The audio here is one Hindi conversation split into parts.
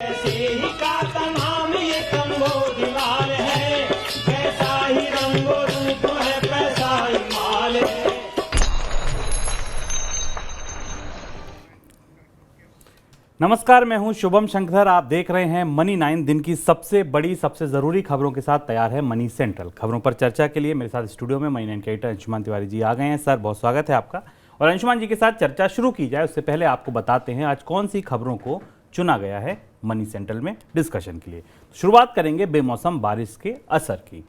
ही का नाम ये कंबोज लाल है, कैसा ही रंगो रूप है, पैसा ही माल है। नमस्कार, मैं हूं शुभम शंकर। आप देख रहे हैं मनी 9। दिन की सबसे बड़ी, सबसे ज़रूरी खबरों के साथ तैयार है मनी सेंट्रल। खबरों पर चर्चा के लिए मेरे साथ स्टूडियो में मनी 9 के एडिटर अंशुमान तिवारी जी आ गए हैं। सर, बहुत स्वागत है आपका। और अंशुमान जी के साथ चर्चा शुरू की जाए उससे पहले आपको बताते हैं आज कौन सी खबरों को चुना गया है मनी सेंट्रल में डिस्कशन के लिए। शुरुआत करेंगे बेमौसम बारिश के असर की।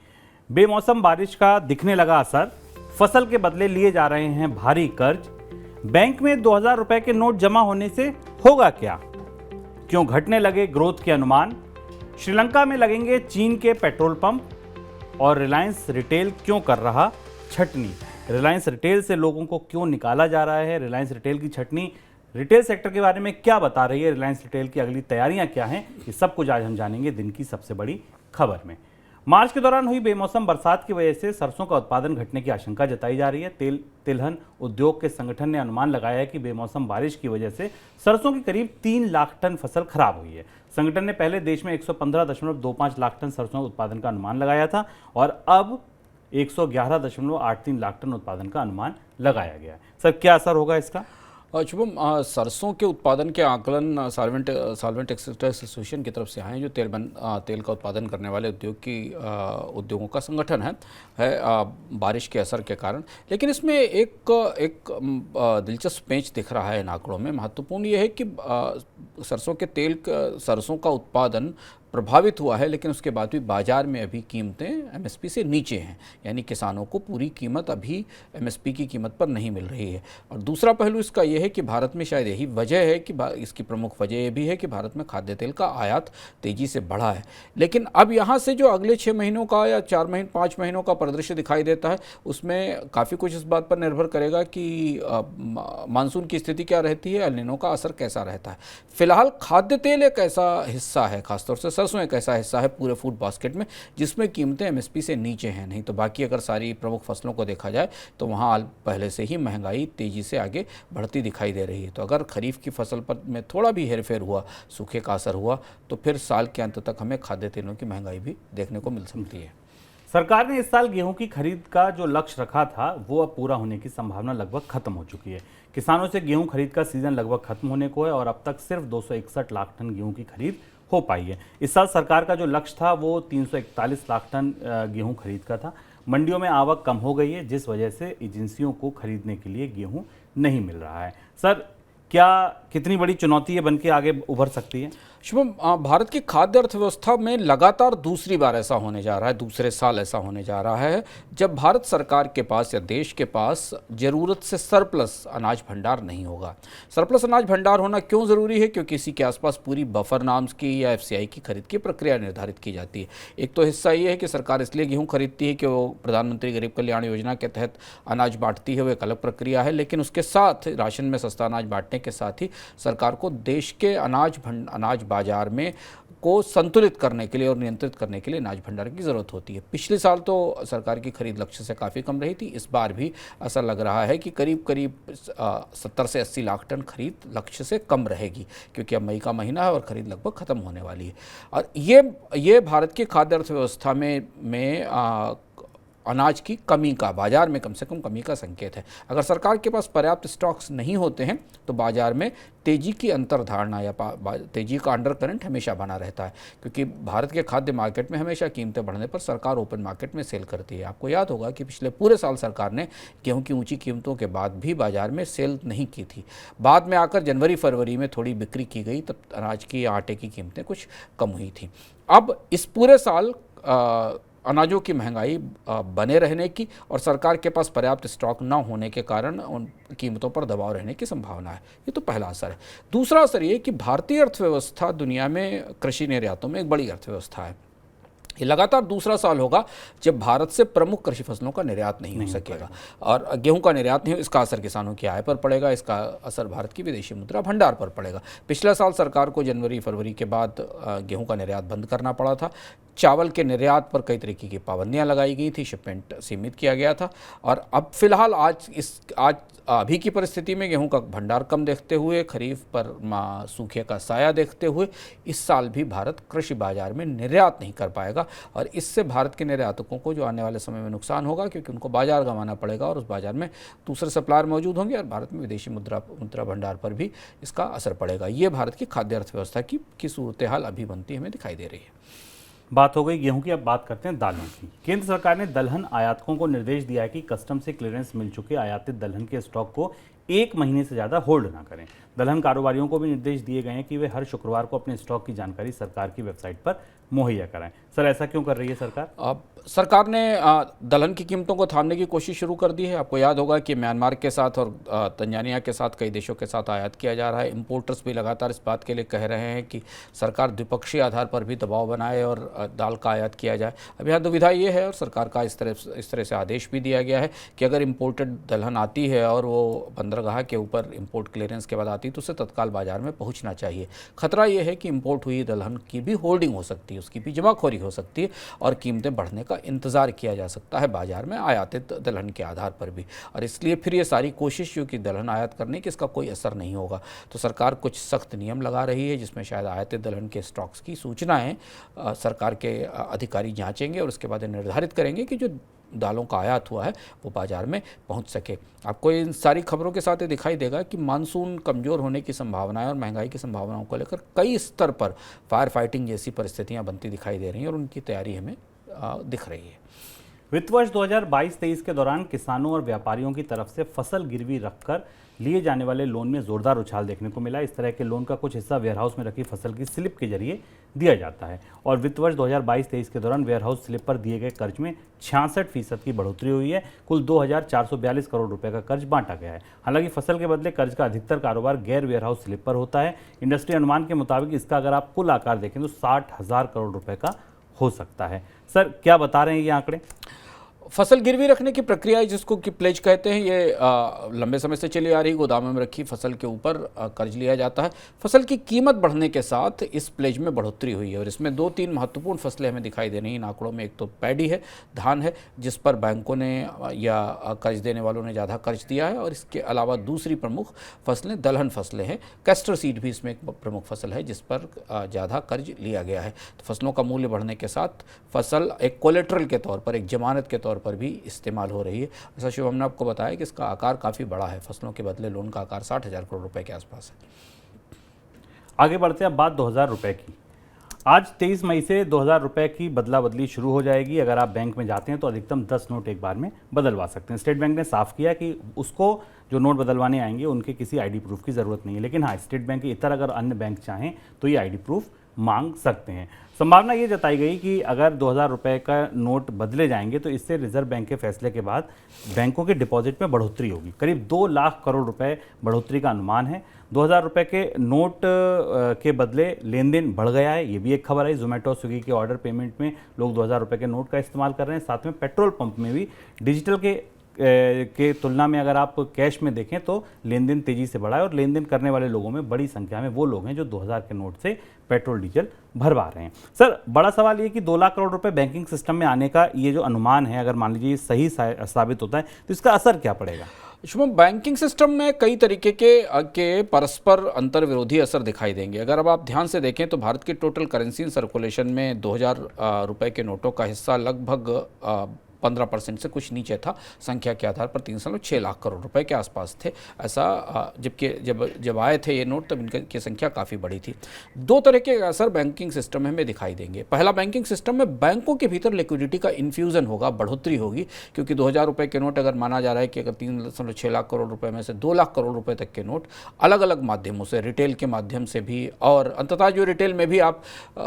बेमौसम बारिश का दिखने लगा असर। फसल के बदले लिए जा रहे हैं भारी कर्ज। बैंक में 2000 रुपए के नोट जमा होने से होगा क्या? क्यों घटने लगे ग्रोथ के अनुमान? श्रीलंका में लगेंगे चीन के पेट्रोल पंप। और रिलायंस रिटेल क्यों कर रहा छटनी? रिलायंस रिटेल से लोगों को क्यों निकाला जा रहा है? रिलायंस रिटेल की छटनी रिटेल सेक्टर के बारे में क्या बता रही है? रिलायंस रिटेल की अगली तैयारियां क्या हैं? ये सब कुछ आज हम जानेंगे दिन की सबसे बड़ी खबर में। मार्च के दौरान हुई बेमौसम बरसात की वजह से सरसों का उत्पादन घटने की आशंका जताई जा रही है। तिलहन उद्योग के संगठन ने अनुमान लगाया है कि बेमौसम बारिश की वजह से सरसों की करीब 3 लाख टन फसल खराब हुई है। संगठन ने पहले देश में 115.25 लाख टन सरसों उत्पादन का अनुमान लगाया था और अब 111.83 लाख टन उत्पादन का अनुमान लगाया गया है। सर, क्या असर होगा इसका? शुभम, सरसों के उत्पादन के आकलन सॉल्वेंट एक्सट्रैक्टर्स एसोसिएशन की तरफ से आए हैं, जो तेल का उत्पादन करने वाले उद्योगों का संगठन है बारिश के असर के कारण। लेकिन इसमें एक दिलचस्प पेंच दिख रहा है इन आंकड़ों में। महत्वपूर्ण ये है कि सरसों का उत्पादन प्रभावित हुआ है, लेकिन उसके बाद भी बाजार में अभी कीमतें एमएसपी से नीचे हैं, यानी किसानों को पूरी कीमत अभी एमएसपी की कीमत पर नहीं मिल रही है। और दूसरा पहलू इसका यह है कि भारत में शायद यही वजह है कि इसकी प्रमुख वजह यह भी है कि भारत में खाद्य तेल का आयात तेज़ी से बढ़ा है। लेकिन अब यहाँ से जो अगले 6 महीनों का या 5 महीनों का परिदृश्य दिखाई देता है, उसमें काफ़ी कुछ इस बात पर निर्भर करेगा कि मानसून की स्थिति क्या रहती है, एल नीनो का असर कैसा रहता है। फिलहाल खाद्य तेल एक ऐसा हिस्सा है, खासतौर से सरसों एक ऐसा हिस्सा है पूरे फूड बास्केट में जिसमें कीमतें एमएसपी से नीचे हैं। नहीं तो बाकी अगर सारी प्रमुख फसलों को देखा जाए तो वहाँ पहले से ही महंगाई तेज़ी से आगे बढ़ती दिखाई दे रही है। तो अगर खरीफ की फसल पर में थोड़ा भी हेरफेर हुआ, सूखे का असर हुआ, तो फिर साल के अंत तक हमें खाद्य तेलों की महंगाई भी देखने को मिल सकती है। सरकार ने इस साल गेहूं की खरीद का जो लक्ष्य रखा था वो अब पूरा होने की संभावना लगभग खत्म हो चुकी है। किसानों से गेहूं खरीद का सीजन लगभग खत्म होने को है और अब तक सिर्फ 261 लाख टन गेहूं की खरीद हो पाई है। इस साल सरकार का जो लक्ष्य था वो 341 लाख टन गेहूं खरीद का था। मंडियों में आवक कम हो गई है, जिस वजह से एजेंसियों को खरीदने के लिए गेहूं नहीं मिल रहा है। सर, कितनी बड़ी चुनौती है बन के आगे उभर सकती है? शुभम, भारत की खाद्य अर्थव्यवस्था में लगातार दूसरी बार ऐसा होने जा रहा है, दूसरे साल ऐसा होने जा रहा है जब भारत सरकार के पास या देश के पास ज़रूरत से सरप्लस अनाज भंडार नहीं होगा। सरप्लस अनाज भंडार होना क्यों ज़रूरी है? क्योंकि इसी के आसपास पूरी बफर नाम्स की या एफसीआई की खरीद की प्रक्रिया निर्धारित की जाती है। एक तो हिस्सा ये है कि सरकार इसलिए गेहूँ खरीदती है कि वो प्रधानमंत्री गरीब कल्याण योजना के तहत अनाज बांटती है, वो एक अलग प्रक्रिया है। लेकिन उसके साथ राशन में सस्ता अनाज बांटने के साथ ही सरकार को देश के अनाज बाजार में को संतुलित करने के लिए और नियंत्रित करने के लिए अनाज भंडार की ज़रूरत होती है। पिछले साल तो सरकार की खरीद लक्ष्य से काफ़ी कम रही थी। इस बार भी ऐसा लग रहा है कि करीब 70 से 80 लाख टन खरीद लक्ष्य से कम रहेगी, क्योंकि अब मई का महीना है और खरीद लगभग ख़त्म होने वाली है। और ये भारत की खाद्य अर्थव्यवस्था में अनाज की कमी का, बाजार में कम से कम कमी का संकेत है। अगर सरकार के पास पर्याप्त स्टॉक्स नहीं होते हैं तो बाजार में तेज़ी की अंतर्धारणा या तेज़ी का अंडर करंट हमेशा बना रहता है, क्योंकि भारत के खाद्य मार्केट में हमेशा कीमतें बढ़ने पर सरकार ओपन मार्केट में सेल करती है। आपको याद होगा कि पिछले पूरे साल सरकार ने गेहूं की ऊंची कीमतों के बाद भी बाजार में सेल नहीं की थी। बाद में आकर जनवरी फरवरी में थोड़ी बिक्री की गई, तब अनाज की, आटे की कीमतें कुछ कम हुई थी। अब इस पूरे साल अनाजों की महंगाई बने रहने की और सरकार के पास पर्याप्त स्टॉक न होने के कारण उन कीमतों पर दबाव रहने की संभावना है। ये तो पहला असर है। दूसरा असर ये कि भारतीय अर्थव्यवस्था दुनिया में कृषि निर्यातों में एक बड़ी अर्थव्यवस्था है। ये लगातार दूसरा साल होगा जब भारत से प्रमुख कृषि फसलों का निर्यात नहीं हो सकेगा और गेहूं का निर्यात नहीं हो। इसका असर किसानों की आय पर पड़ेगा, इसका असर भारत की विदेशी मुद्रा भंडार पर पड़ेगा। पिछला साल सरकार को जनवरी फरवरी के बाद गेहूं का निर्यात बंद करना पड़ा था। चावल के निर्यात पर कई तरीके की पाबंदियां लगाई गई थी, शिपमेंट सीमित किया गया था। और अब फिलहाल आज अभी की परिस्थिति में गेहूं का भंडार कम देखते हुए, खरीफ पर सूखे का साया देखते हुए इस साल भी भारत कृषि बाजार में निर्यात नहीं कर पाएगा और इससे भारत के निर्यातकों को जो आने वाले समय में नुकसान होगा, क्योंकि उनको बाजार गंवाना पड़ेगा और उस बाजार में दूसरे सप्लायर मौजूद होंगे और भारत में विदेशी मुद्रा भंडार पर भी इसका असर पड़ेगा। ये भारत की खाद्य अर्थव्यवस्था की सूरत हाल अभी बनती हमें दिखाई दे रही है। बात हो गई गेहूं की, अब बात करते हैं दालों की। केंद्र सरकार ने दलहन आयातकों को निर्देश दिया है कि कस्टम से क्लियरेंस मिल चुके आयातित दलहन के स्टॉक को 1 महीने से ज़्यादा होल्ड ना करें। दलहन कारोबारियों को भी निर्देश दिए गए हैं कि वे हर शुक्रवार को अपने स्टॉक की जानकारी सरकार की वेबसाइट पर मुहैया कराएं। सर, ऐसा क्यों कर रही है सरकार? सरकार ने दलहन की कीमतों को थामने की कोशिश शुरू कर दी है। आपको याद होगा कि म्यांमार के साथ और तंजानिया के साथ कई देशों के साथ आयात किया जा रहा है। इंपोर्टर्स भी लगातार इस बात के लिए कह रहे हैं कि सरकार द्विपक्षीय आधार पर भी दबाव बनाए और दाल का आयात किया जाए। अब यहाँ दुविधा ये है और सरकार का इस तरह से आदेश भी दिया गया है कि अगर इम्पोर्टेड दलहन आती है और वो बंदरगाह के ऊपर इम्पोर्ट क्लियरेंस के बाद आती है तो उसे तत्काल बाजार में पहुँचना चाहिए। खतरा ये है कि इम्पोर्ट हुई दलहन की भी होल्डिंग हो सकती है, उसकी भी जमाखोरी हो सकती है और कीमतें बढ़ने का इंतजार किया जा सकता है बाजार में आयातित दलहन के आधार पर भी। और इसलिए फिर ये सारी कोशिश जो कि दलहन आयात करने की, इसका कोई असर नहीं होगा। तो सरकार कुछ सख्त नियम लगा रही है जिसमें शायद आयातित दलहन के स्टॉक्स की सूचनाएं सरकार के अधिकारी जांचेंगे और उसके बाद निर्धारित करेंगे कि जो दालों का आयात हुआ है वो बाजार में पहुंच सके। आपको इन सारी खबरों के साथ ये दिखाई देगा कि मानसून कमज़ोर होने की संभावनाएं और महंगाई की संभावनाओं को लेकर कई स्तर पर फायर फाइटिंग जैसी परिस्थितियां बनती दिखाई दे रही हैं और उनकी तैयारी हमें दिख रही है। वित्त वर्ष 2022-23 के दौरान किसानों और व्यापारियों की तरफ से फसल गिरवी रखकर लिए जाने वाले लोन में जोरदार उछाल देखने को मिला। इस तरह के लोन का कुछ हिस्सा वेयरहाउस में रखी फसल की स्लिप के जरिए दिया जाता है और वित्त वर्ष 2022-23 के दौरान वेयरहाउस स्लिप पर दिए गए कर्ज में 66% की बढ़ोतरी हुई है। कुल 2,442 करोड़ रुपए का कर्ज बांटा गया है। हालांकि फसल के बदले कर्ज का अधिकतर कारोबार गैर वेयरहाउस स्लिप पर होता है। इंडस्ट्री अनुमान के मुताबिक इसका अगर आप कुल आकार देखें तो 60,000 करोड़ रुपए का हो सकता है। सर, क्या बता रहे हैं ये आंकड़े? फसल गिरवी रखने की प्रक्रिया जिसको कि प्लेज कहते हैं, ये लंबे समय से चली आ रही। गोदामों में रखी फसल के ऊपर कर्ज लिया जाता है। फसल की कीमत बढ़ने के साथ इस प्लेज में बढ़ोतरी हुई है और इसमें 2-3 महत्वपूर्ण फसलें हमें दिखाई दे रही हैं इन आंकड़ों में। एक तो पैडी है, धान है, जिस पर बैंकों ने या कर्ज देने वालों ने ज़्यादा कर्ज दिया है और इसके अलावा दूसरी प्रमुख फसलें दलहन फसलें हैं। कैस्टर सीड भी इसमें एक प्रमुख फसल है जिस पर ज़्यादा कर्ज लिया गया है। तो फसलों का मूल्य बढ़ने के साथ फसल एक कोलेट्रल के तौर पर, एक जमानत के तौर पर भी इस्तेमाल हो रही है। ऐसा शुभम ने आपको बताया कि इसका आकार काफ़ी बड़ा है। फसलों के बदले लोन का आकार 60,000 करोड़ रुपए के आसपास है। आगे बढ़ते हैं, बात 2,000 रुपए की। आज 23 मई से 2,000 रुपए की बदला बदली शुरू हो जाएगी। अगर आप बैंक में जाते हैं तो अधिकतम 10 नोट एक बार में बदलवा सकते हैं। स्टेट बैंक ने साफ किया कि उसको जो नोट बदलवाने आएंगे उनके किसी आईडी प्रूफ की ज़रूरत नहीं है, लेकिन हाँ, स्टेट बैंक के इतर अगर अन्य बैंक चाहें तो ये आईडी प्रूफ मांग सकते हैं। संभावना ये जताई गई कि अगर 2,000 रुपए का नोट बदले जाएंगे तो इससे रिजर्व बैंक के फैसले के बाद बैंकों के डिपॉजिट में बढ़ोतरी होगी। करीब 2 लाख करोड़ रुपए बढ़ोतरी का अनुमान है। 2,000 रुपए के नोट के बदले लेन देन बढ़ गया है, ये भी एक खबर है। जोमेटो, स्विगी के ऑर्डर पेमेंट में लोग 2,000 रुपए के नोट का इस्तेमाल कर रहे हैं। साथ में पेट्रोल पंप में भी डिजिटल के तुलना में अगर आप कैश में देखें तो लेन देन तेजी से बढ़ा है और लेन देन करने वाले लोगों में बड़ी संख्या में वो लोग हैं जो 2,000 के नोट से पेट्रोल डीजल भरवा रहे हैं। सर, बड़ा सवाल ये कि 2 लाख करोड़ रुपए बैंकिंग सिस्टम में आने का ये जो अनुमान है, अगर मान लीजिए सही साबित होता है तो इसका असर क्या पड़ेगा? शुभम, बैंकिंग सिस्टम में कई तरीके के परस्पर अंतर विरोधी असर दिखाई देंगे। अगर अब आप ध्यान से देखें तो भारत की टोटल करेंसी सर्कुलेशन में 2,000 रुपए के नोटों का हिस्सा लगभग 15% से कुछ नीचे था। संख्या के आधार पर 3.6 लाख करोड़ रुपए के आसपास थे। ऐसा जबकि जब आए थे ये नोट तब इनकी संख्या काफ़ी बड़ी थी। 2 तरह के असर बैंकिंग सिस्टम में हमें दिखाई देंगे। पहला, बैंकिंग सिस्टम में बैंकों के भीतर लिक्विडिटी का इन्फ्यूज़न होगा, बढ़ोतरी होगी, क्योंकि 2,000 रुपए के नोट अगर माना जा रहा है कि अगर 3.6 लाख करोड़ रुपए में से 2 लाख करोड़ रुपए तक के नोट अलग अलग माध्यमों से, रिटेल के माध्यम से भी और अंततः जो रिटेल में भी आप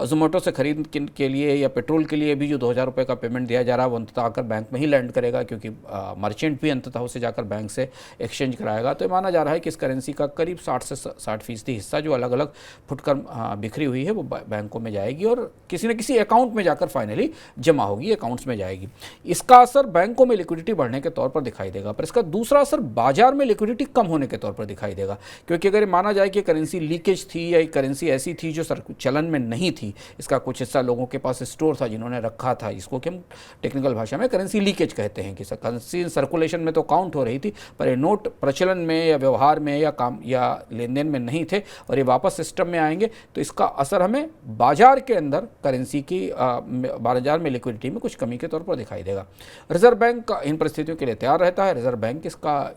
जोमेटो से खरीद के लिए या पेट्रोल के लिए भी जो 2,000 रुपए का पेमेंट दिया जा रहा है वो अंततः आकर बैंक में ही लैंड करेगा, क्योंकि मर्चेंट भी अंततः उसे जाकर बैंक से एक्सचेंज कराएगा। तो माना जा रहा है कि इस करेंसी का करीब 60 से 60% हिस्सा जो अलग अलग फुटकर बिखरी हुई है वो बैंकों में जाएगी और किसी न किसी अकाउंट में जाकर फाइनली जमा होगी, अकाउंट्स में जाएगी। इसका असर बैंकों में लिक्विडिटी बढ़ने के तौर पर दिखाई देगा, पर इसका दूसरा असर बाजार में लिक्विडिटी कम होने के तौर पर दिखाई देगा, क्योंकि अगर माना जाए कि करेंसी लीकेज थी या करेंसी ऐसी थी जो चलन में नहीं थी, इसका कुछ हिस्सा लोगों के पास स्टोर था जिन्होंने रखा था, इसको कि हम टेक्निकल भाषा में करेंसी लीकेज कहते हैं कि करेंसी सर्कुलेशन में तो काउंट हो रही थी पर ये नोट प्रचलन में या व्यवहार में या काम या लेन देन में नहीं थे और ये वापस सिस्टम में आएंगे, तो इसका असर हमें बाजार के अंदर करेंसी की बाजार में लिक्विडिटी में कुछ कमी के तौर पर दिखाई देगा। रिजर्व बैंक इन परिस्थितियों के लिए तैयार रहता है, रिजर्व बैंक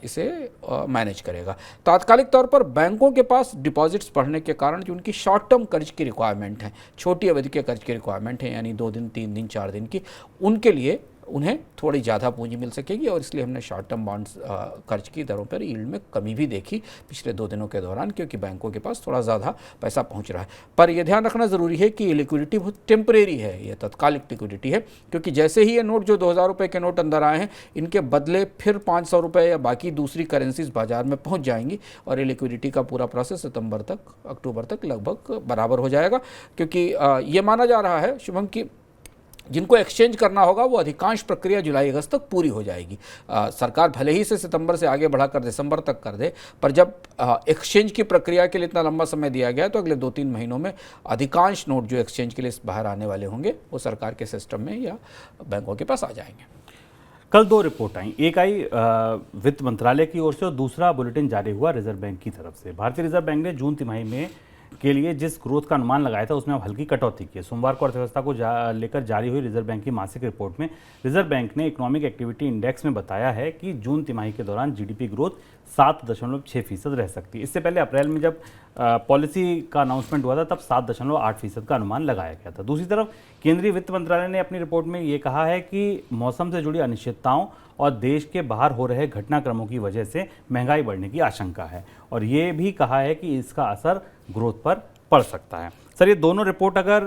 इसे मैनेज करेगा। तात्कालिक तौर पर बैंकों के पास डिपॉजिट्स बढ़ने के कारण जो उनकी शॉर्ट टर्म कर्ज की रिक्वायरमेंट है, छोटी अवधि के कर्ज की रिक्वायरमेंट है, यानी 2 दिन 3 दिन 4 दिन की, उनके लिए उन्हें थोड़ी ज़्यादा पूंजी मिल सकेगी और इसलिए हमने शॉर्ट टर्म बॉन्ड्स कर्ज की दरों पर यील्ड में कमी भी देखी पिछले 2 दिनों के दौरान, क्योंकि बैंकों के पास थोड़ा ज़्यादा पैसा पहुंच रहा है। पर यह ध्यान रखना ज़रूरी है कि ये लिक्विडिटी बहुत टेम्परेरी है, ये तत्कालिक लिक्विडिटी है, क्योंकि जैसे ही ये नोट जो 2000 रुपये के नोट अंदर आए हैं, इनके बदले फिर 500 रुपये या बाकी दूसरी करेंसीज बाजार में पहुँच जाएंगी और ये लिक्विडिटी का पूरा प्रोसेस सितंबर तक अक्टूबर तक लगभग बराबर हो जाएगा, क्योंकि ये माना जा रहा है शुभम की जिनको एक्सचेंज करना होगा वो अधिकांश प्रक्रिया जुलाई अगस्त तक पूरी हो जाएगी। सरकार भले ही से सितंबर से आगे बढ़ाकर दिसंबर तक कर दे, पर जब एक्सचेंज की प्रक्रिया के लिए इतना लंबा समय दिया गया तो अगले 2-3 महीनों में अधिकांश नोट जो एक्सचेंज के लिए बाहर आने वाले होंगे वो सरकार के सिस्टम में या बैंकों के पास आ जाएंगे। कल 2 रिपोर्ट आई, एक आई वित्त मंत्रालय की ओर से और दूसरा बुलेटिन जारी हुआ रिजर्व बैंक की तरफ से। भारतीय रिजर्व बैंक ने जून तिमाही में के लिए जिस ग्रोथ का अनुमान लगाया था उसमें अब हल्की कटौती की है। सोमवार को अर्थव्यवस्था को लेकर जारी हुई रिजर्व बैंक की मासिक रिपोर्ट में रिजर्व बैंक ने इकोनॉमिक एक्टिविटी इंडेक्स में बताया है कि जून तिमाही के दौरान जीडीपी ग्रोथ 7.6% रह सकती है। इससे पहले अप्रैल में जब पॉलिसी का अनाउंसमेंट हुआ था तब 7.8% का अनुमान लगाया गया था। दूसरी तरफ केंद्रीय वित्त मंत्रालय ने अपनी रिपोर्ट में ये कहा है कि मौसम से जुड़ी अनिश्चितताओं और देश के बाहर हो रहे घटनाक्रमों की वजह से महंगाई बढ़ने की आशंका है और ये भी कहा है कि इसका असर ग्रोथ पर पड़ सकता है। सर, ये दोनों रिपोर्ट अगर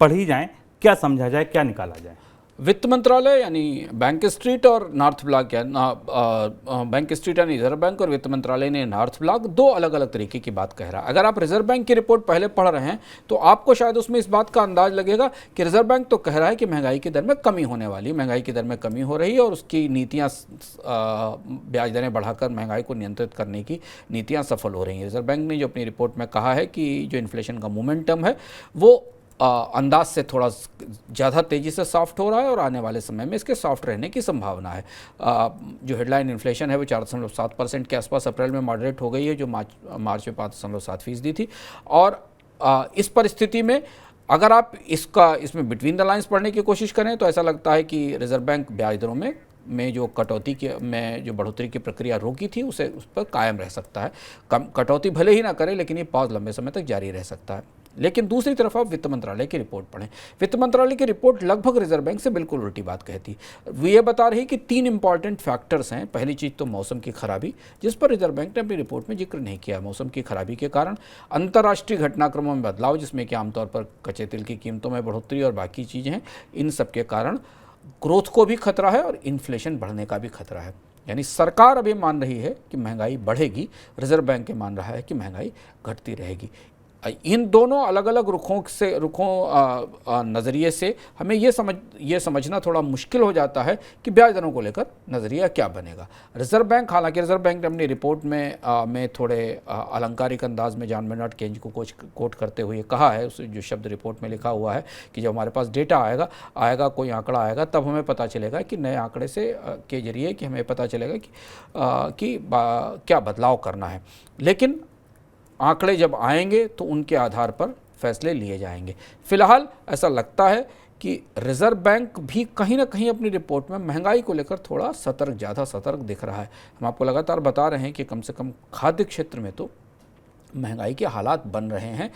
पढ़ी जाएं, क्या समझा जाए, क्या निकाला जाए? वित्त मंत्रालय यानी बैंक स्ट्रीट और नॉर्थ ब्लॉक बैंक स्ट्रीट यानी रिजर्व बैंक और वित्त मंत्रालय ने नॉर्थ ब्लॉक 2 अलग अलग तरीके की बात कह रहा है। अगर आप रिजर्व बैंक की रिपोर्ट पहले पढ़ रहे हैं तो आपको शायद उसमें इस बात का अंदाज लगेगा कि रिजर्व बैंक तो कह रहा है कि महंगाई की दर में कमी होने वाली, महंगाई की दर में कमी हो रही है और उसकी नीतियाँ ब्याज दरें बढ़ाकर महंगाई को नियंत्रित करने की नीतियाँ सफल हो रही हैं। रिजर्व बैंक ने जो अपनी रिपोर्ट में कहा है कि जो इन्फ्लेशन का मोमेंटम है वो अंदाज से थोड़ा ज़्यादा तेज़ी से सॉफ्ट हो रहा है और आने वाले समय में इसके सॉफ्ट रहने की संभावना है। जो हेडलाइन इन्फ्लेशन है वो 4.7% के आसपास अप्रैल में मॉडरेट हो गई है, जो मार्च में 5.7% थी। और इस परिस्थिति में अगर आप इसमें बिटवीन द लाइन्स पढ़ने की कोशिश करें तो ऐसा लगता है कि रिजर्व बैंक ब्याज दरों में जो कटौती में जो बढ़ोतरी की प्रक्रिया रोकी थी उस पर कायम रह सकता है। कटौती भले ही ना करे लेकिन ये पॉज लंबे समय तक जारी रह सकता है। लेकिन दूसरी तरफ आप वित्त मंत्रालय की रिपोर्ट पढ़ें। वित्त मंत्रालय की रिपोर्ट लगभग रिजर्व बैंक से बिल्कुल उल्टी बात कहती है। वो ये बता रही कि 3 इंपॉर्टेंट फैक्टर्स हैं। पहली चीज़ तो मौसम की खराबी, जिस पर रिजर्व बैंक ने अपनी रिपोर्ट में जिक्र नहीं किया। मौसम की खराबी के कारण अंतर्राष्ट्रीय घटनाक्रमों में बदलाव, जिसमें कि आमतौर पर कच्चे तेल की कीमतों में बढ़ोतरी और बाकी चीज़ें हैं, इन सब के कारण ग्रोथ को भी खतरा है और इन्फ्लेशन बढ़ने का भी खतरा है। यानी सरकार अभी मान रही है कि महंगाई बढ़ेगी, रिजर्व बैंक के मान रहा है कि महंगाई घटती रहेगी। इन दोनों अलग अलग रुखों नज़रिए से हमें ये समझना थोड़ा मुश्किल हो जाता है कि ब्याज दरों को लेकर नज़रिया क्या बनेगा। रिजर्व बैंक, हालांकि रिजर्व बैंक ने अपनी रिपोर्ट में थोड़े अलंकारिक अंदाज में जॉन मेनॉर्ड केन्ज को कोट करते हुए कहा है, उस जो शब्द रिपोर्ट में लिखा हुआ है कि जब हमारे पास डेटा आएगा कोई आंकड़ा आएगा तब हमें पता चलेगा कि नए आंकड़े से के जरिए कि हमें पता चलेगा कि क्या बदलाव करना है। लेकिन आंकड़े जब आएंगे तो उनके आधार पर फैसले लिए जाएंगे। फिलहाल ऐसा लगता है कि रिजर्व बैंक भी कहीं ना कहीं अपनी रिपोर्ट में महंगाई को लेकर थोड़ा ज़्यादा सतर्क दिख रहा है। हम आपको लगातार बता रहे हैं कि कम से कम खाद्य क्षेत्र में तो महंगाई के हालात बन रहे हैं।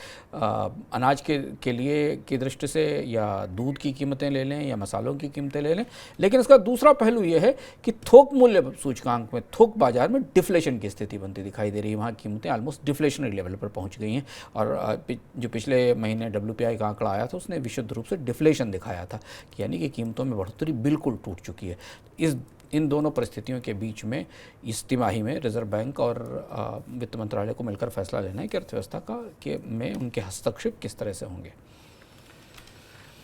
अनाज के लिए की दृष्टि से या दूध की कीमतें ले लें या मसालों की कीमतें ले लें, लेकिन इसका दूसरा पहलू ये है कि थोक मूल्य सूचकांक में, थोक बाजार में डिफ्लेशन की स्थिति बनती दिखाई दे रही है। वहाँ कीमतें ऑलमोस्ट डिफ्लेशनरी लेवल पर पहुँच गई हैं और जो पिछले महीने WPI का आंकड़ा आया था उसने विशुद्ध रूप से डिफ्लेशन दिखाया था, कि यानी कि कीमतों में बढ़ोतरी बिल्कुल टूट चुकी है। इन दोनों परिस्थितियों के बीच में इस तिमाही में रिजर्व बैंक और वित्त मंत्रालय को मिलकर फैसला लेना है कि अर्थव्यवस्था में उनके हस्तक्षेप किस तरह से होंगे।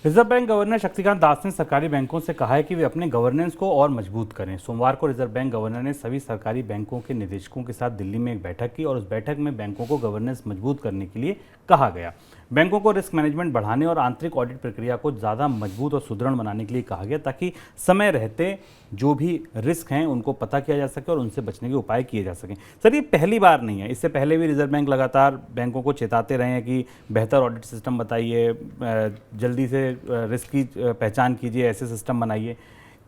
Reserve bank governor Shaktikanta Das ने सरकारी बैंकों से कहा है कि वे अपने गवर्नेंस को और मजबूत करें। सोमवार को रिजर्व बैंक गवर्नर ने सभी सरकारी बैंकों के निदेशकों के साथ दिल्ली में एक बैठक की और उस बैठक में बैंकों को गवर्नेंस मजबूत करने के लिए कहा गया। बैंकों को रिस्क मैनेजमेंट बढ़ाने और आंतरिक ऑडिट प्रक्रिया को ज़्यादा मजबूत और सुदृढ़ बनाने के लिए कहा गया, ताकि समय रहते जो भी रिस्क हैं उनको पता किया जा सके और उनसे बचने के उपाय किए जा सकें। सर, ये पहली बार नहीं है, इससे पहले भी रिजर्व बैंक लगातार बैंकों को चेताते रहे हैं कि बेहतर ऑडिट सिस्टम बताइए, जल्दी से रिस्क की पहचान कीजिए, ऐसे सिस्टम बनाइए।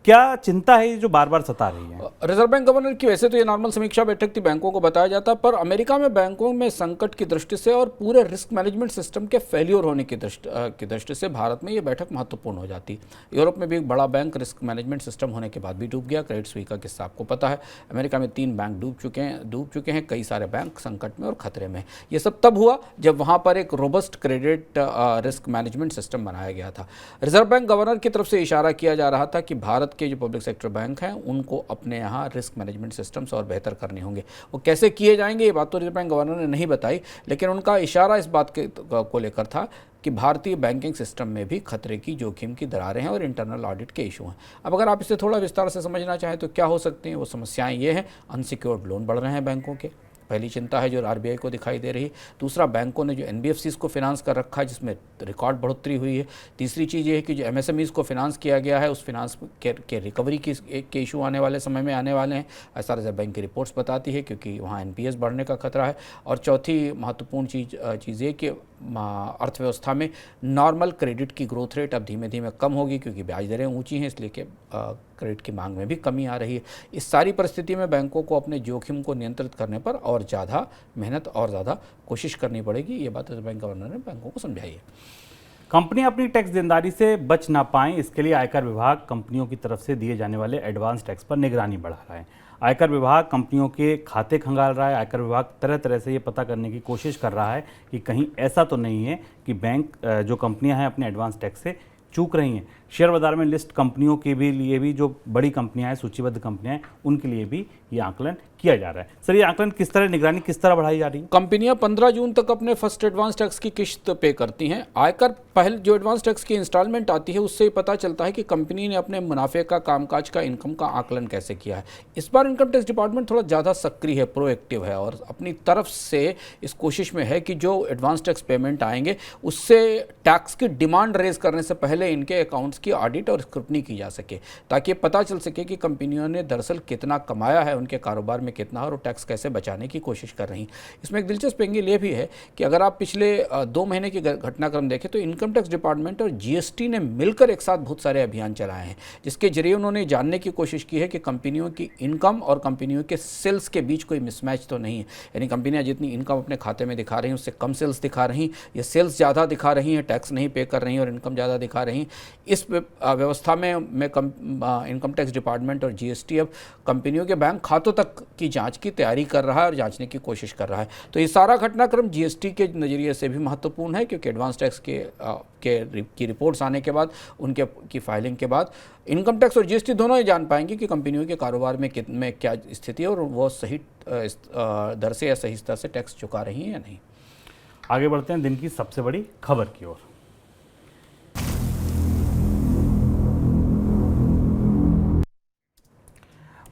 क्या चिंता है जो बार बार सता रही है? रिजर्व बैंक गवर्नर की वैसे तो ये नॉर्मल समीक्षा बैठक थी, बैंकों को बताया जाता, पर अमेरिका में बैंकों में संकट की दृष्टि से और पूरे रिस्क मैनेजमेंट सिस्टम के फेल्योर होने की दृष्टि से भारत में ये बैठक महत्वपूर्ण हो जाती। यूरोप में भी एक बड़ा बैंक रिस्क मैनेजमेंट सिस्टम होने के बाद भी डूब गया। क्रेडिट स्विस का किस्सा आपको पता है। अमेरिका में 3 बैंक डूब चुके हैं, कई सारे बैंक संकट में और खतरे में। ये सब तब हुआ जब वहाँ पर एक robust credit risk management system बनाया गया था। रिजर्व बैंक गवर्नर की तरफ से इशारा किया जा रहा था कि भारत के जो पब्लिक सेक्टर बैंक हैं उनको अपने यहाँ रिस्क मैनेजमेंट सिस्टम्स और बेहतर करने होंगे। वो कैसे किए जाएंगे ये बात तो रिजर्व बैंक गवर्नर ने नहीं बताई, लेकिन उनका इशारा इस बात को लेकर था कि भारतीय बैंकिंग सिस्टम में भी खतरे की, जोखिम की दरारें हैं और इंटरनल ऑडिट के इशू हैं। अब अगर आप इसे थोड़ा विस्तार से समझना चाहें तो क्या हो सकती हैं वो समस्याएं। ये हैं, अनसिक्योर्ड लोन बढ़ रहे हैं बैंकों के, पहली चिंता है जो RBI को दिखाई दे रही है। दूसरा, बैंकों ने जो NBFCs को फिनांस कर रखा है जिसमें रिकॉर्ड बढ़ोतरी हुई है। तीसरी चीज़ ये है कि जो MSMEs को फिनांस किया गया है उस फिनांस के रिकवरी के इशू आने वाले समय में आने वाले हैं, ऐसा रिजर्व बैंक की रिपोर्ट्स बताती है, क्योंकि वहाँ NPS बढ़ने का खतरा है। और चौथी महत्वपूर्ण चीज़ ये कि अर्थव्यवस्था में नॉर्मल क्रेडिट की ग्रोथ रेट अब धीमे धीमे कम होगी, क्योंकि ब्याज दरें ऊँची हैं, इसलिए कि क्रेडिट की मांग में भी कमी आ रही है। इस सारी परिस्थिति में बैंकों को अपने जोखिम को नियंत्रित करने पर और ज़्यादा मेहनत और ज़्यादा कोशिश करनी पड़ेगी। ये बात रिजर्व बैंक गवर्नर ने बैंकों को समझाई है। कंपनियां अपनी टैक्स देनदारी से बच ना पाएं, इसके लिए आयकर विभाग कंपनियों की तरफ से दिए जाने वाले एडवांस टैक्स पर निगरानी बढ़ा रहा है। आयकर विभाग कंपनियों के खाते खंगाल रहा है। आयकर विभाग तरह तरह से ये पता करने की कोशिश कर रहा है कि कहीं ऐसा तो नहीं है कि बैंक जो कंपनियां हैं अपने एडवांस टैक्स से चूक रही हैं। शेयर बाजार में लिस्ट कंपनियों के लिए भी जो बड़ी कंपनियां हैं, सूचीबद्ध कंपनियां हैं, उनके लिए भी ये आकलन किया जा रहा है। सर, ये आकलन किस तरह, निगरानी किस तरह बढ़ाई जा रही है? कंपनियां 15 जून तक अपने फर्स्ट एडवांस टैक्स की किश्त पे करती हैं। आयकर पहले जो एडवांस टैक्स की इंस्टॉलमेंट आती है उससे ही पता चलता है कि कंपनी ने अपने मुनाफे का, कामकाज का, इनकम का आकलन कैसे किया है। इस बार इनकम टैक्स डिपार्टमेंट थोड़ा ज़्यादा सक्रिय है, प्रोएक्टिव है और अपनी तरफ से इस कोशिश में है कि जो एडवांस टैक्स पेमेंट आएंगे उससे टैक्स की डिमांड रेज करने से पहले इनके अकाउंट्स की ऑडिट और स्क्रूटनी की जा सके, ताकि पता चल सके कि कंपनियों ने दरअसल कितना कमाया है, उनके कारोबार में कितना और टैक्स कैसे बचाने की कोशिश कर रही हैं। इसमें एक दिलचस्प एंगल ये भी है कि अगर आप पिछले 2 महीने की घटनाक्रम देखें तो इनकम टैक्स डिपार्टमेंट और GST ने मिलकर एक साथ बहुत सारे अभियान चलाए हैं, जिसके जरिए उन्होंने जानने की कोशिश की है कि कंपनियों की इनकम और कंपनियों के सेल्स के बीच कोई मिसमैच तो नहीं है। यानी कंपनियां जितनी इनकम अपने खाते में दिखा रही हैं उससे कम सेल्स दिखा रही, या सेल्स ज़्यादा दिखा रही हैं, टैक्स नहीं पे कर रही हैं और इनकम ज़्यादा दिखा रही। इस व्यवस्था में इनकम टैक्स डिपार्टमेंट और GST अब कंपनियों के बैंक खातों तक की जांच की तैयारी कर रहा है और जांचने की कोशिश कर रहा है। तो ये सारा घटनाक्रम GST के नज़रिए से भी महत्वपूर्ण है, क्योंकि एडवांस टैक्स की रिपोर्ट्स आने के बाद, की फाइलिंग के बाद इनकम टैक्स और GST दोनों ही जान पाएंगे कि कंपनियों के कारोबार में क्या स्थिति है और वो सही दर से या सही स्तर से टैक्स चुका रही हैं या नहीं। आगे बढ़ते हैं दिन की सबसे बड़ी खबर की ओर।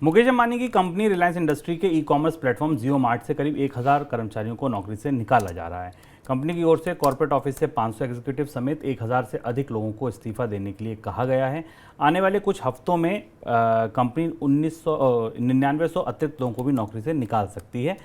मुकेश अंबानी की कंपनी रिलायंस इंडस्ट्री के ई-कॉमर्स प्लेटफॉर्म जियो मार्ट से करीब 1000 कर्मचारियों को नौकरी से निकाला जा रहा है। कंपनी की ओर से कॉर्पोरेट ऑफिस से 500 एग्जीक्यूटिव समेत 1000 से अधिक लोगों को इस्तीफा देने के लिए कहा गया है। आने वाले कुछ हफ्तों में कंपनी 9900 अतिरिक्त लोगों को भी नौकरी से निकाल सकती है।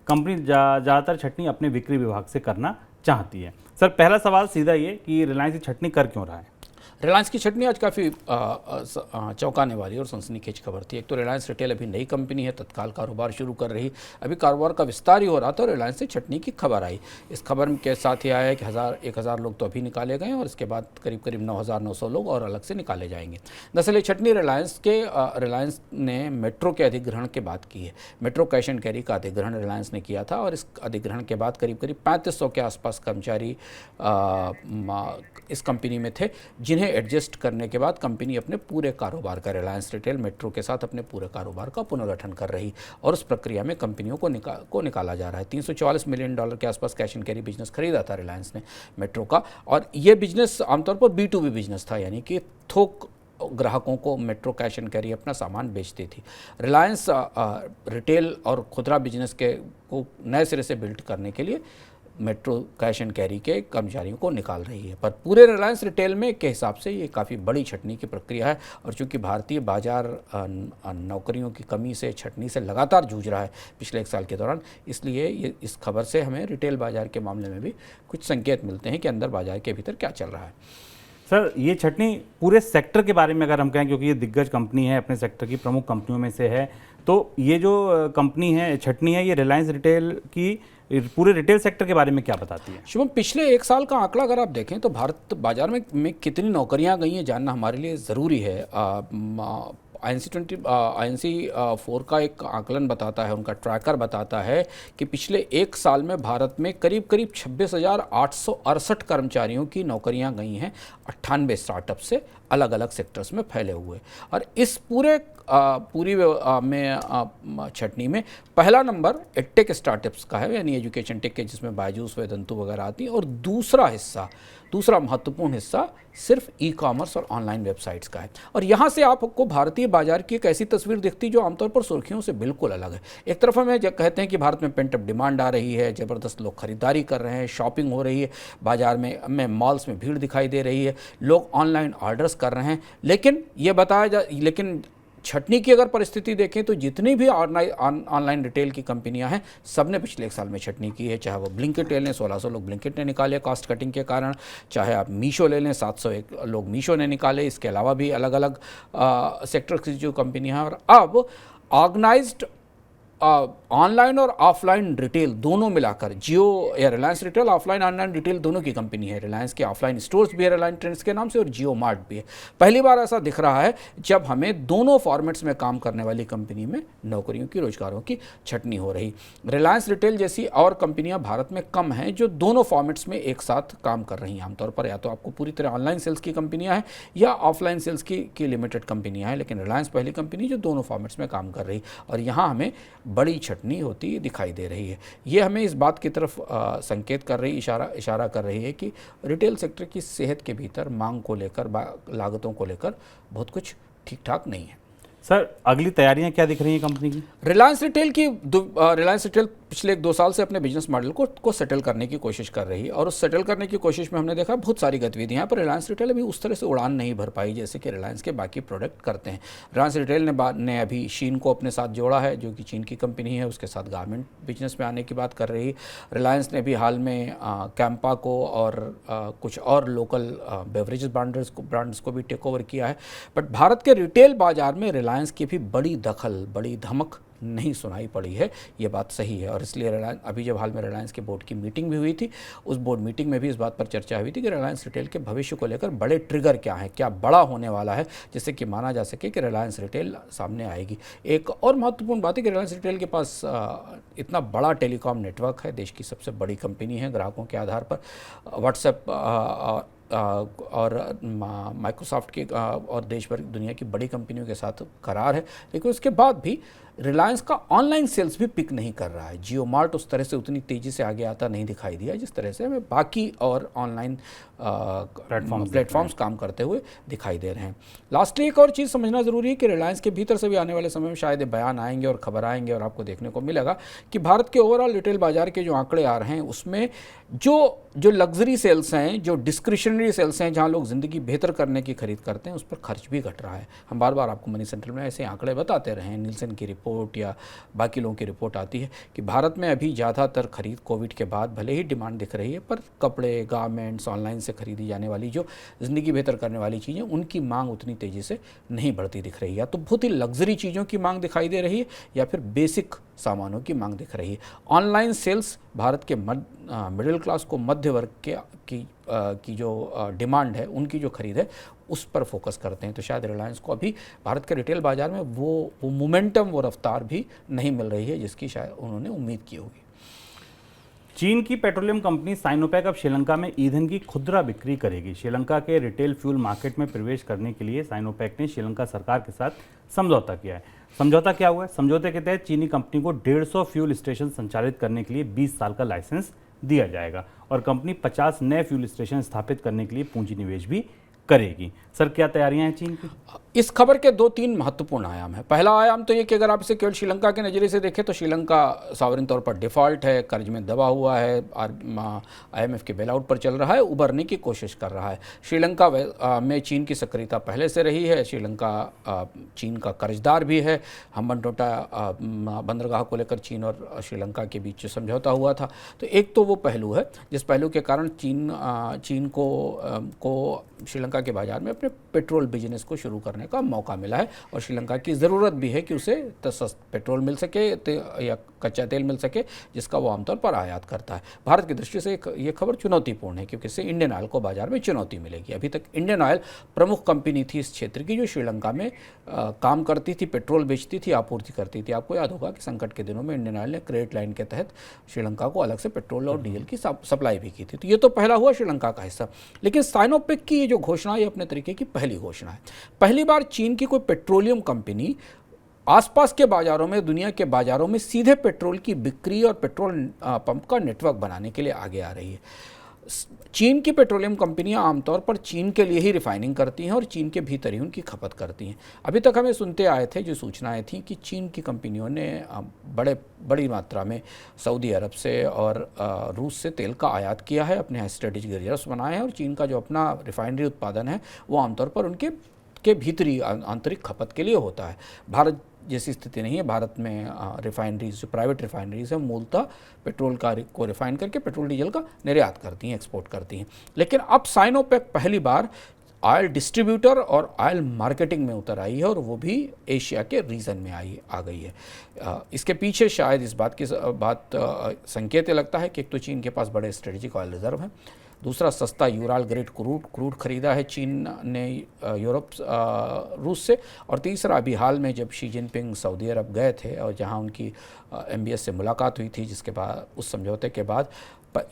कंपनी ज़्यादातर छटनी अपने बिक्री विभाग से करना चाहती है। सर, पहला सवाल सीधा ये कि रिलायंस छटनी कर क्यों रहा है? रिलायंस की छटनी आज काफ़ी चौंकाने वाली और सनसनीखेज खबर थी। एक तो रिलायंस रिटेल अभी नई कंपनी है, तत्काल कारोबार शुरू कर रही, अभी कारोबार का विस्तार ही हो रहा था और रिलायंस से छटनी की खबर आई। इस खबर के साथ ही आया है कि 1,000 लोग तो अभी निकाले गए और इसके बाद करीब करीब 9,900 लोग और अलग से निकाले जाएंगे। दरअसल ये छटनी रिलायंस ने मेट्रो के अधिग्रहण के बाद की है। मेट्रो कैश एंड कैरी का अधिग्रहण रिलायंस ने किया था और इस अधिग्रहण के बाद करीब करीब 3500 के आसपास कर्मचारी इस कंपनी में थे, जिन्हें एडजस्ट करने के बाद कंपनी अपने पूरे कारोबार का, रिलायंस रिटेल मेट्रो के साथ अपने पूरे कारोबार का पुनर्गठन कर रही और उस प्रक्रिया में कंपनियों को निकाला जा रहा है। $344 मिलियन के आसपास कैश एंड कैरी बिजनेस खरीदा था रिलायंस ने मेट्रो का, और ये बिजनेस आमतौर पर B2B बिजनेस था, यानी कि थोक ग्राहकों को मेट्रो कैश एंड कैरी अपना सामान बेचती थी। रिलायंस रिटेल और खुदरा बिजनेस को नए सिरे से बिल्ड करने के लिए मेट्रो कैश एंड कैरी के कर्मचारियों को निकाल रही है, पर पूरे रिलायंस रिटेल में के हिसाब से ये काफ़ी बड़ी छटनी की प्रक्रिया है। और चूंकि भारतीय बाजार नौकरियों की कमी से, छटनी से लगातार जूझ रहा है पिछले 1 साल के दौरान, इसलिए ये इस खबर से हमें रिटेल बाजार के मामले में भी कुछ संकेत मिलते हैं कि अंदर बाजार के भीतर क्या चल रहा है। सर, ये छटनी पूरे सेक्टर के बारे में अगर हम कहें, क्योंकि ये दिग्गज कंपनी है, अपने सेक्टर की प्रमुख कंपनियों में से है, तो ये जो कंपनी है, छटनी है, ये रिलायंस रिटेल की पूरे रिटेल सेक्टर के बारे में क्या बताती है? शुभम, पिछले 1 साल का आंकड़ा अगर आप देखें तो भारत बाजार में कितनी नौकरियां गई हैं जानना हमारे लिए ज़रूरी है। INC 4 का एक आकलन बताता है, उनका ट्रैकर बताता है कि पिछले 1 साल में भारत में करीब करीब 26,868 कर्मचारियों की नौकरियां गई हैं 98 स्टार्टअप से अलग अलग सेक्टर्स में फैले हुए। और इस पूरी छटनी में पहला नंबर एडटेक स्टार्टअप्स का है, यानी एजुकेशन टेक के, जिसमें बायजूस, वेदंतु वगैरह आती हैं, और दूसरा महत्वपूर्ण हिस्सा सिर्फ ई-कॉमर्स और ऑनलाइन वेबसाइट्स का है। और यहाँ से आपको भारतीय बाजार की एक ऐसी तस्वीर दिखती जो आमतौर पर सुर्खियों से बिल्कुल अलग है। एक तरफ हमें कहते हैं कि भारत में पेंट अप डिमांड आ रही है, ज़बरदस्त लोग खरीदारी कर रहे हैं, शॉपिंग हो रही है, बाजार में मॉल्स में भीड़ दिखाई दे रही है, लोग ऑनलाइन ऑर्डर्स कर रहे हैं, लेकिन छटनी की अगर परिस्थिति देखें तो जितनी भी ऑनलाइन रिटेल की कंपनियां हैं, सब ने पिछले 1 साल में छटनी की है। चाहे वो ब्लिंकिट ले लें, 1600 लोग ब्लिंकिट ने निकाले कॉस्ट कटिंग के कारण, चाहे आप मीशो ले लें, 701 लोग मीशो ने निकाले, इसके अलावा भी अलग अलग सेक्टर की जो कंपनियां हैं। और अब ऑर्गेनाइज्ड ऑनलाइन और ऑफलाइन रिटेल दोनों मिलाकर जियो या Reliance retail offline online retail दोनों की कंपनी है। रिलायंस के ऑफलाइन स्टोर्स भी है रिलायंस ट्रेंड्स के नाम से, और जियो मार्ट भी है। पहली बार ऐसा दिख रहा है जब हमें दोनों फॉर्मेट्स में काम करने वाली कंपनी में नौकरियों की, रोजगारों की छटनी हो रही। रिलायंस रिटेल जैसी और कंपनियां भारत में कम हैं जो दोनों फॉर्मेट्स में एक साथ काम कर रही हैं। आमतौर पर या तो आपको पूरी तरह ऑनलाइन सेल्स की कंपनियां हैं या ऑफलाइन सेल्स की लिमिटेड कंपनियां हैं, लेकिन रिलायंस पहली कंपनी जो दोनों फॉर्मेट्स में काम कर रही, और यहाँ हमें बड़ी छटनी होती दिखाई दे रही है। ये हमें इस बात की तरफ संकेत कर रही, इशारा कर रही है कि रिटेल सेक्टर की सेहत के भीतर मांग को लेकर, लागतों को लेकर बहुत कुछ ठीक ठाक नहीं है। सर, अगली तैयारियां क्या दिख रही हैं कंपनी की? रिलायंस रिटेल पिछले 1-2 साल से अपने बिजनेस मॉडल को सेटल करने की कोशिश कर रही है, और उस सेटल करने की कोशिश में हमने देखा बहुत सारी गतिविधियां हैं, पर रिलायंस रिटेल अभी उस तरह से उड़ान नहीं भर पाई जैसे कि रिलायंस के बाकी प्रोडक्ट करते हैं। रिलायंस रिटेल ने अभी शीन को अपने साथ जोड़ा है, जो कि चीन की कंपनी है, उसके साथ गारमेंट बिजनेस में आने की बात कर रही है। रिलायंस ने भी हाल में कैंपा को और कुछ और लोकल बेवरेजेस ब्रांड्स को भी टेक ओवर किया है। बट भारत के रिटेल बाजार में रिलायंस की भी बड़ी दखल, बड़ी धमक नहीं सुनाई पड़ी है, ये बात सही है। और इसलिए रिलायंस, अभी जब हाल में रिलायंस के बोर्ड की मीटिंग भी हुई थी, उस बोर्ड मीटिंग में भी इस बात पर चर्चा हुई थी कि रिलायंस रिटेल के भविष्य को लेकर बड़े ट्रिगर क्या हैं, क्या बड़ा होने वाला है जिससे कि माना जा सके कि रिलायंस रिटेल सामने आएगी। एक और महत्वपूर्ण बात है कि रिलायंस रिटेल के पास इतना बड़ा टेलीकॉम नेटवर्क है, देश की सबसे बड़ी कंपनी है ग्राहकों के आधार पर। व्हाट्सएप और माइक्रोसॉफ्ट के और देश भर दुनिया की बड़ी कंपनियों के साथ करार है, लेकिन उसके बाद भी रिलायंस का ऑनलाइन सेल्स भी पिक नहीं कर रहा है। जियो मार्ट उस तरह से उतनी तेज़ी से आगे आता नहीं दिखाई दिया जिस तरह से हमें बाकी और ऑनलाइन प्लेटफॉर्म्स काम करते हुए दिखाई दे रहे हैं। लास्टली एक और चीज़ समझना ज़रूरी है कि रिलायंस के भीतर से भी आने वाले समय में शायद बयान आएंगे और खबर आएंगे और आपको देखने को मिलेगा कि भारत के ओवरऑल रिटेल बाजार के जो आंकड़े आ रहे हैं उसमें जो लग्जरी सेल्स हैं, जो डिस्क्रिशनरी सेल्स हैं, जहां लोग ज़िंदगी बेहतर करने की खरीद करते हैं, उस पर खर्च भी घट रहा है। हम बार बार आपको मनी सेंट्रल में ऐसे आंकड़े बताते रहे हैं, नीलसन की रिपोर्ट रिपोर्ट या बाकी लोगों की रिपोर्ट आती है कि भारत में अभी ज़्यादातर खरीद कोविड के बाद भले ही डिमांड दिख रही है, पर कपड़े, गारमेंट्स, ऑनलाइन से खरीदी जाने वाली जो ज़िंदगी बेहतर करने वाली चीज़ें, उनकी मांग उतनी तेज़ी से नहीं बढ़ती दिख रही है। तो बहुत ही लग्जरी चीज़ों की मांग दिखाई दे रही है या फिर बेसिक सामानों की मांग दिख रही है। ऑनलाइन सेल्स भारत के मिडिल क्लास को, मध्य वर्ग की जो डिमांड है, उनकी जो खरीद है, उस पर फोकस करते हैं। तो शायद रिलायंस को अभी भारत के रिटेल बाजार में वो मोमेंटम, वो रफ्तार भी नहीं मिल रही है जिसकी शायद उन्होंने उम्मीद की होगी। चीन की पेट्रोलियम कंपनी साइनोपेक अब श्रीलंका में ईंधन की खुदरा बिक्री करेगी। श्रीलंका के रिटेल फ्यूल मार्केट में प्रवेश करने के लिए साइनोपेक ने श्रीलंका सरकार के साथ समझौता किया है। समझौता क्या हुआ है? समझौते के तहत चीनी कंपनी को 150 फ्यूल स्टेशन संचालित करने के लिए 20 साल का लाइसेंस दिया जाएगा और कंपनी 50 नए फ्यूल स्टेशन स्थापित करने के लिए पूंजी निवेश भी करेगी। सर, क्या तैयारियां हैं चीन की? इस खबर के 2-3 महत्वपूर्ण आयाम हैं। पहला आयाम तो ये कि अगर आप इसे केवल श्रीलंका के नज़रिए से देखें तो श्रीलंका सॉवरेन तौर पर डिफ़ॉल्ट है, कर्ज में दबा हुआ है, IMF के बेल आउट पर चल रहा है, उभरने की कोशिश कर रहा है। श्रीलंका में चीन की सक्रियता पहले से रही है। श्रीलंका चीन का कर्जदार भी है। हम्बनटोटा बंदरगाह को लेकर चीन और श्रीलंका के बीच समझौता हुआ था। तो एक तो वो पहलू है जिस पहलू के कारण चीन को श्रीलंका के बाजार में अपने पेट्रोल बिजनेस को शुरू करने का मौका मिला है और श्रीलंका की ज़रूरत भी है कि उसे पेट्रोल मिल सके या कच्चा तेल मिल सके, जिसका वो आमतौर पर आयात करता है। भारत की दृष्टि से ये खबर चुनौतीपूर्ण है क्योंकि इससे इंडियन ऑयल को बाजार में चुनौती मिलेगी। अभी तक इंडियन ऑयल प्रमुख कंपनी थी इस क्षेत्र की जो श्रीलंका में काम करती थी, पेट्रोल बेचती थी, आपूर्ति करती थी। आपको याद होगा कि संकट के दिनों में इंडियन ऑयल ने क्रेडिट लाइन के तहत श्रीलंका को अलग से पेट्रोल और डीजल की सप्लाई भी की थी। तो ये तो पहला हुआ श्रीलंका का हिस्सा। लेकिन साइनोपेक की ये जो घोषणा, ये अपने तरीके की पहली घोषणा है। पहली बार चीन की कोई पेट्रोलियम कंपनी आसपास के बाजारों में, दुनिया के बाजारों में सीधे पेट्रोल की बिक्री और पेट्रोल पंप का नेटवर्क बनाने के लिए आगे आ रही है। चीन की पेट्रोलियम कंपनियां आमतौर पर चीन के लिए ही रिफाइनिंग करती हैं और चीन के भीतर ही उनकी खपत करती हैं। अभी तक हमें सुनते आए थे, जो सूचनाएं थी कि चीन की कंपनियों ने बड़ी मात्रा में सऊदी अरब से और रूस से तेल का आयात किया है, अपने स्ट्रेटेजिक रिजर्व्स बनाए हैं और चीन का जो अपना रिफाइनरी उत्पादन है वो आमतौर पर उनके भीतरी आंतरिक खपत के लिए होता है। भारत जैसी स्थिति नहीं है। भारत में रिफाइनरीज, जो प्राइवेट रिफाइनरीज हैं, मूलतः पेट्रोल को रिफाइन करके पेट्रोल डीजल का निर्यात करती हैं, एक्सपोर्ट करती हैं। लेकिन अब साइनोपेक पहली बार ऑयल डिस्ट्रीब्यूटर और ऑयल मार्केटिंग में उतर आई है और वो भी एशिया के रीजन में आ गई है। इसके पीछे शायद इस बात संकेत लगता है कि एक तो चीन के पास बड़े स्ट्रेटेजिक ऑयल रिजर्व हैं, दूसरा सस्ता यूराल ग्रेड क्रूड खरीदा है चीन ने यूरोप रूस से, और तीसरा अभी हाल में जब शी जिनपिंग सऊदी अरब गए थे और जहां उनकी MBS से मुलाकात हुई थी, जिसके बाद उस समझौते के बाद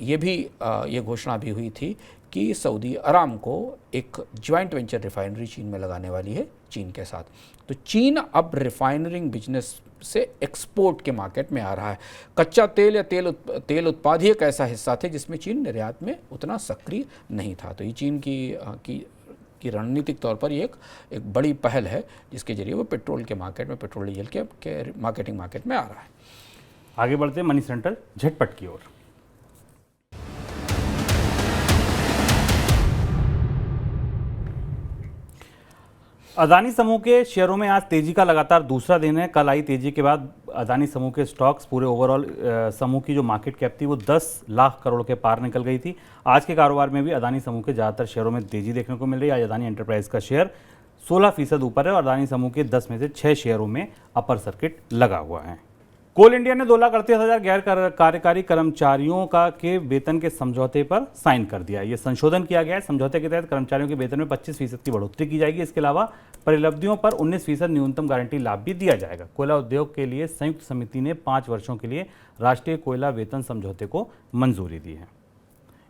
ये घोषणा भी हुई थी कि सऊदी अराम को एक ज्वाइंट वेंचर रिफाइनरी चीन में लगाने वाली है चीन के साथ। तो चीन अब रिफाइनरिंग बिजनेस से एक्सपोर्ट के मार्केट में आ रहा है। कच्चा तेल या तेल उत्पाद ही एक ऐसा हिस्सा थे जिसमें चीन निर्यात में उतना सक्रिय नहीं था। तो ये चीन की रणनीतिक तौर पर ये एक बड़ी पहल है जिसके जरिए वो पेट्रोल के मार्केट में, पेट्रोल डीजल के मार्केटिंग मार्केट में आ रहा है। आगे बढ़ते हैं मनी सेंट्रल झटपट की ओर। अदानी समूह के शेयरों में आज तेजी का लगातार दूसरा दिन है। कल आई तेजी के बाद अदानी समूह के स्टॉक्स, पूरे ओवरऑल समूह की जो मार्केट कैप थी वो 10 लाख करोड़ के पार निकल गई थी। आज के कारोबार में भी अदानी समूह के ज़्यादातर शेयरों में तेजी देखने को मिल रही है। आज अदानी एंटरप्राइज का शेयर 16% ऊपर है और अदानी समूह के 10 में से 6 शेयरों में अपर सर्किट लगा हुआ है। कोल इंडिया ने 2,38,000 गैर कार्यकारी कर्मचारियों के वेतन के समझौते पर साइन कर दिया। ये संशोधन किया गया है। समझौते के तहत कर्मचारियों के वेतन में 25% की बढ़ोतरी की जाएगी। इसके अलावा परिलब्धियों पर 19% न्यूनतम गारंटी लाभ भी दिया जाएगा। कोयला उद्योग के लिए संयुक्त समिति ने 5 वर्षों के लिए राष्ट्रीय कोयला वेतन समझौते को मंजूरी दी है।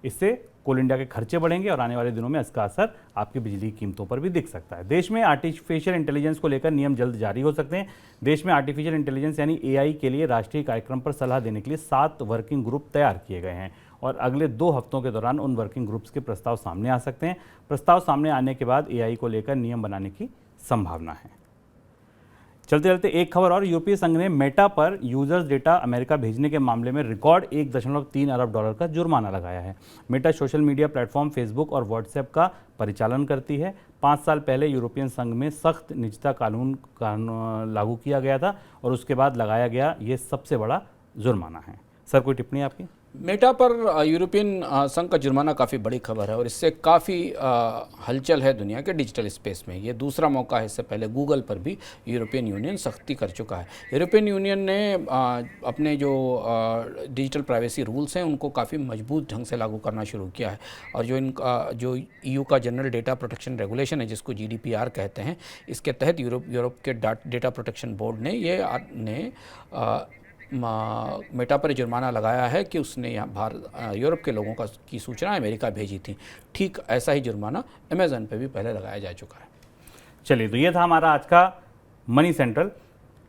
इससे कोल इंडिया के खर्चे बढ़ेंगे और आने वाले दिनों में इसका असर आपकी बिजली की कीमतों पर भी दिख सकता है। देश में आर्टिफिशियल इंटेलिजेंस को लेकर नियम जल्द जारी हो सकते हैं। देश में आर्टिफिशियल इंटेलिजेंस यानी AI के लिए राष्ट्रीय कार्यक्रम पर सलाह देने के लिए 7 वर्किंग ग्रुप तैयार किए गए हैं और अगले 2 हफ्तों के दौरान उन वर्किंग ग्रुप्स के प्रस्ताव सामने आ सकते हैं। प्रस्ताव सामने आने के बाद AI को लेकर नियम बनाने की संभावना है। चलते चलते एक खबर और, यूरोपीय संघ ने मेटा पर यूजर्स डेटा अमेरिका भेजने के मामले में रिकॉर्ड 1.3 अरब डॉलर का जुर्माना लगाया है। Meta social media platform Facebook और व्हाट्सएप का परिचालन करती है। 5 साल पहले यूरोपियन संघ में सख्त निजता कानून लागू किया गया था और उसके बाद लगाया गया ये सबसे बड़ा जुर्माना है। सर, कोई टिप्पणी आपकी? मेटा पर यूरोपियन संघ का जुर्माना काफ़ी बड़ी खबर है और इससे काफ़ी हलचल है दुनिया के डिजिटल स्पेस में। ये दूसरा मौका है, इससे पहले गूगल पर भी यूरोपियन यूनियन सख्ती कर चुका है। यूरोपियन यूनियन ने अपने जो डिजिटल प्राइवेसी रूल्स हैं उनको काफ़ी मजबूत ढंग से लागू करना शुरू किया है और जो EU का जनरल डेटा प्रोटेक्शन रेगुलेशन है, जिसको GDPR कहते हैं, इसके तहत यूरोप के डेटा प्रोटेक्शन बोर्ड ने मेटा पर जुर्माना लगाया है कि उसने यहाँ यूरोप के लोगों की सूचना अमेरिका भेजी थी। ठीक ऐसा ही जुर्माना अमेज़न पे भी पहले लगाया जा चुका है। चलिए, तो ये था हमारा आज का मनी सेंट्रल।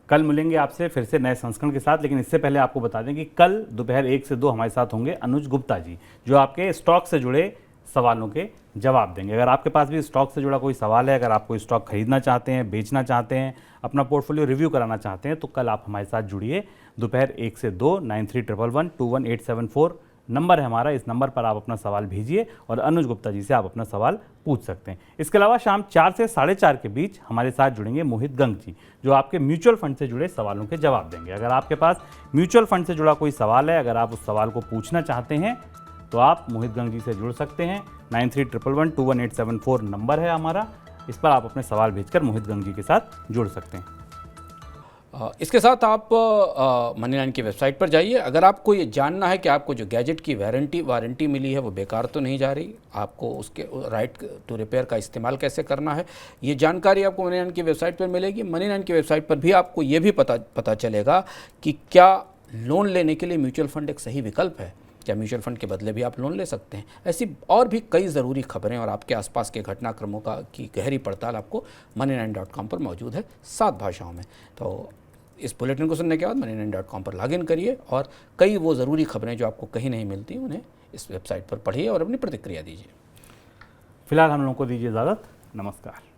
कल मिलेंगे आपसे फिर से नए संस्करण के साथ, लेकिन इससे पहले आपको बता दें कि कल दोपहर 1 से 2 हमारे साथ होंगे अनुज गुप्ता जी, जो आपके स्टॉक से जुड़े सवालों के जवाब देंगे। अगर आपके पास भी स्टॉक से जुड़ा कोई सवाल है, अगर आप कोई स्टॉक खरीदना चाहते हैं, बेचना चाहते हैं, अपना पोर्टफोलियो रिव्यू कराना चाहते हैं, तो कल आप हमारे साथ जुड़िए दोपहर 1 से 2। 9311121874 नंबर है हमारा। इस नंबर पर आप अपना सवाल भेजिए और अनुज गुप्ता जी से आप अपना सवाल पूछ सकते हैं। इसके अलावा शाम 4 से 4:30 के बीच हमारे साथ जुड़ेंगे मोहित गंग जी, जो आपके म्यूचुअल फंड से जुड़े सवालों के जवाब देंगे। अगर आपके पास म्यूचुअल फंड से जुड़ा कोई सवाल है, अगर आप उस सवाल को पूछना चाहते हैं, तो आप मोहित गंग जी से जुड़ सकते हैं। 9311121874 नंबर है हमारा। इस पर आप अपने सवाल भेजकर मोहित गंग जी के साथ जुड़ सकते हैं। इसके साथ आप मनी9 की वेबसाइट पर जाइए। अगर आपको ये जानना है कि आपको जो गैजेट की वारंटी मिली है वो बेकार तो नहीं जा रही, आपको उसके राइट टू रिपेयर का इस्तेमाल कैसे करना है, ये जानकारी आपको मनी9 की वेबसाइट पर मिलेगी। मनी9 की वेबसाइट पर भी आपको ये भी पता चलेगा कि क्या लोन लेने के लिए म्यूचुअल फंड एक सही विकल्प है, क्या म्यूचुअल फंड के बदले भी आप लोन ले सकते हैं। ऐसी और भी कई ज़रूरी खबरें और आपके आसपास के घटनाक्रमों की गहरी पड़ताल आपको money9.com पर मौजूद है 7 भाषाओं में। तो इस बुलेटिन को सुनने के बाद money9.com पर लॉगिन करिए और कई वो ज़रूरी खबरें जो आपको कहीं नहीं मिलती उन्हें इस वेबसाइट पर पढ़िए और अपनी प्रतिक्रिया दीजिए। फिलहाल हम लोगों को दीजिए इजाज़त। नमस्कार।